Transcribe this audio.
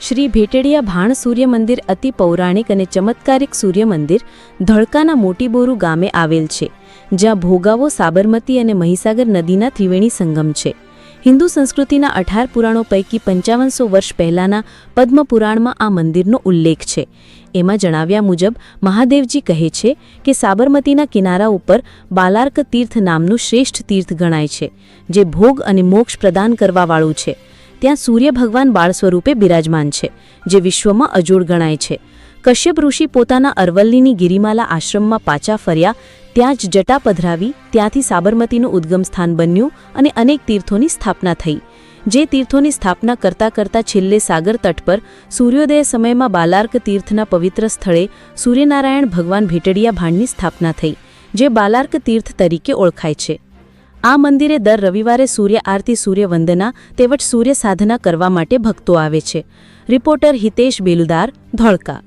શ્રી ભેટડિયા ભાણ સૂર્ય મંદિર અતિ પૌરાણિક અને ચમત્કારિક સૂર્ય મંદિર ધોળકાના મોટીબોરુ ગામે આવેલ છે, જ્યાં ભોગાવો, સાબરમતી અને મહીસાગર નદીના ત્રિવેણી સંગમ છે. હિન્દુ સંસ્કૃતિના 18 પુરાણો પૈકી 5500 વર્ષ પહેલાંના પદ્મપુરાણમાં આ મંદિરનો ઉલ્લેખ છે. એમાં જણાવ્યા મુજબ મહાદેવજી કહે છે કે સાબરમતીના કિનારા ઉપર બાલાર્ક તીર્થ નામનું શ્રેષ્ઠ તીર્થ ગણાય છે, જે ભોગ અને મોક્ષ પ્રદાન કરવાવાળું છે. ત્યાં સૂર્ય ભગવાન બાળ સ્વરૂપે બિરાજમાન છે, જે વિશ્વમાં અજોડ ગણાય છે. કશ્યપ ઋષિ પોતાના અરવલ્લીની ગિરિમાલા આશ્રમમાં પાછા ફર્યા, ત્યાં જ જટા પધરાવી, ત્યાંથી સાબરમતીનું ઉદ્ગમ સ્થાન બન્યું અને અનેક તીર્થોની સ્થાપના થઈ. જે તીર્થોની સ્થાપના કરતાં છેલ્લે સાગર તટ પર સૂર્યોદય સમયમાં બાલાર્ક તીર્થના પવિત્ર સ્થળે સૂર્યનારાયણ ભગવાન ભેટડિયા ભાણની સ્થાપના થઈ, જે બાલાર્ક તીર્થ તરીકે ઓળખાય છે. આ મંદિરે દર રવિવારે સૂર્ય આરતી, સૂર્ય વંદના તેમજ સૂર્ય સાધના કરવા માટે ભક્તો આવે છે. રિપોર્ટર હિતેશ બેલુદાર, ધોળકા.